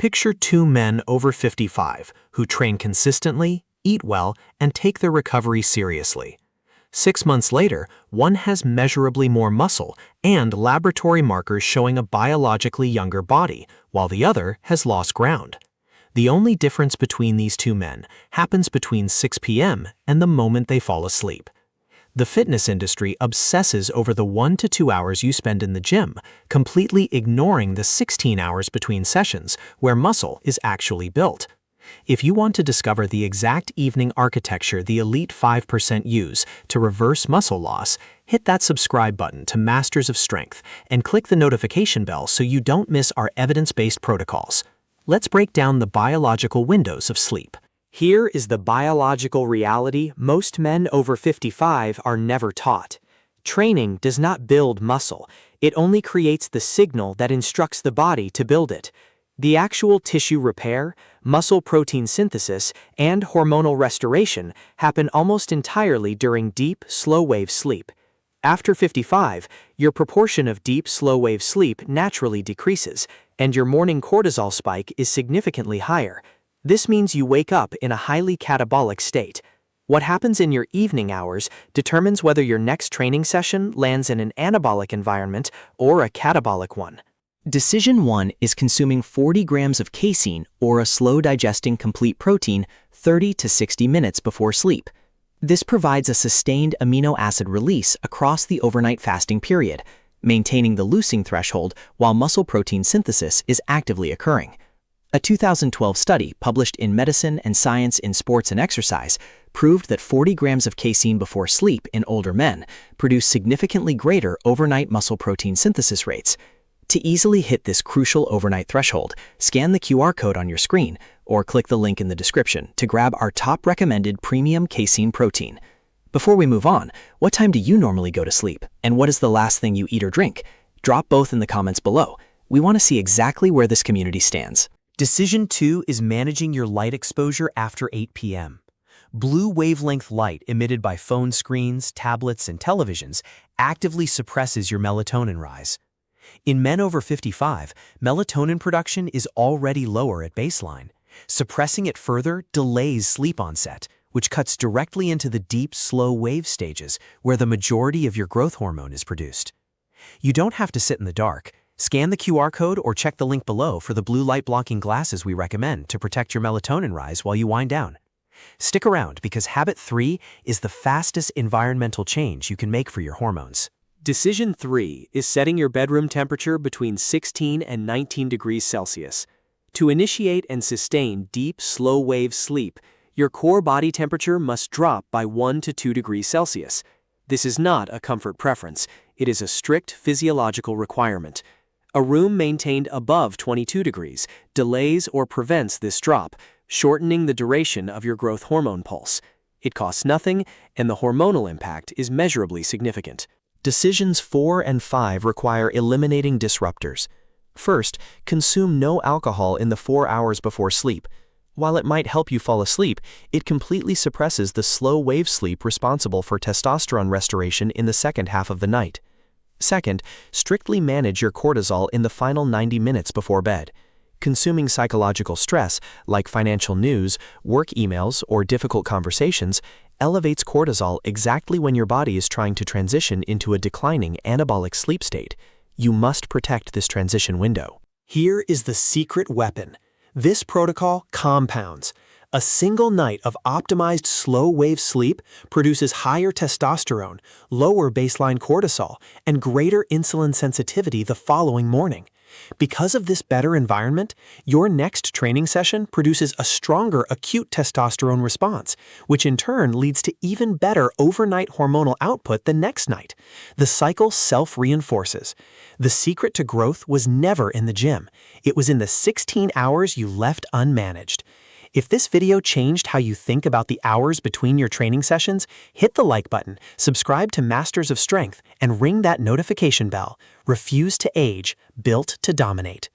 Picture two men over 55 who train consistently, eat well, and take their recovery seriously. 6 months later, one has measurably more muscle and laboratory markers showing a biologically younger body, while the other has lost ground. The only difference between these two men happens between 6 p.m. and the moment they fall asleep. The fitness industry obsesses over the 1 to 2 hours you spend in the gym, completely ignoring the 16 hours between sessions where muscle is actually built. If you want to discover the exact evening architecture the elite 5% use to reverse muscle loss, hit that subscribe button to Masters of Strength and click the notification bell so you don't miss our evidence-based protocols. Let's break down the biological windows of sleep. Here is the biological reality most men over 55 are never taught. Training does not build muscle. It only creates the signal that instructs the body to build it. The actual tissue repair, muscle protein synthesis, and hormonal restoration happen almost entirely during deep, slow-wave sleep. After 55, your proportion of deep, slow-wave sleep naturally decreases, and your morning cortisol spike is significantly higher. This means you wake up in a highly catabolic state. What happens in your evening hours determines whether your next training session lands in an anabolic environment or a catabolic one. Decision 1 is consuming 40 grams of casein or a slow-digesting complete protein 30 to 60 minutes before sleep. This provides a sustained amino acid release across the overnight fasting period, maintaining the loosening threshold while muscle protein synthesis is actively occurring. A 2012 study published in Medicine and Science in Sports and Exercise proved that 40 grams of casein before sleep in older men produced significantly greater overnight muscle protein synthesis rates. To easily hit this crucial overnight threshold, scan the QR code on your screen or click the link in the description to grab our top recommended premium casein protein. Before we move on, what time do you normally go to sleep, and what is the last thing you eat or drink? Drop both in the comments below. We want to see exactly where this community stands. Decision 2 is managing your light exposure after 8 p.m. Blue wavelength light emitted by phone screens, tablets, and televisions actively suppresses your melatonin rise. In men over 55, melatonin production is already lower at baseline. Suppressing it further delays sleep onset, which cuts directly into the deep, slow wave stages where the majority of your growth hormone is produced. You don't have to sit in the dark. Scan the QR code or check the link below for the blue light blocking glasses we recommend to protect your melatonin rise while you wind down. Stick around because habit 3 is the fastest environmental change you can make for your hormones. Decision 3 is setting your bedroom temperature between 16 and 19 degrees Celsius. To initiate and sustain deep, slow-wave sleep, your core body temperature must drop by 1 to 2 degrees Celsius. This is not a comfort preference. It is a strict physiological requirement. A room maintained above 22 degrees delays or prevents this drop, shortening the duration of your growth hormone pulse. It costs nothing, and the hormonal impact is measurably significant. Decisions 4 and 5 require eliminating disruptors. First, consume no alcohol in the 4 hours before sleep. While it might help you fall asleep, it completely suppresses the slow wave sleep responsible for testosterone restoration in the second half of the night. Second, strictly manage your cortisol in the final 90 minutes before bed. Consuming psychological stress, like financial news, work emails, or difficult conversations, elevates cortisol exactly when your body is trying to transition into a declining anabolic sleep state. You must protect this transition window. Here is the secret weapon. This protocol compounds. A single night of optimized slow-wave sleep produces higher testosterone, lower baseline cortisol, and greater insulin sensitivity the following morning. Because of this better environment, your next training session produces a stronger acute testosterone response, which in turn leads to even better overnight hormonal output the next night. The cycle self-reinforces. The secret to growth was never in the gym. It was in the 16 hours you left unmanaged. If this video changed how you think about the hours between your training sessions, hit the like button, subscribe to Masters of Strength, and ring that notification bell. Refuse to age, built to dominate.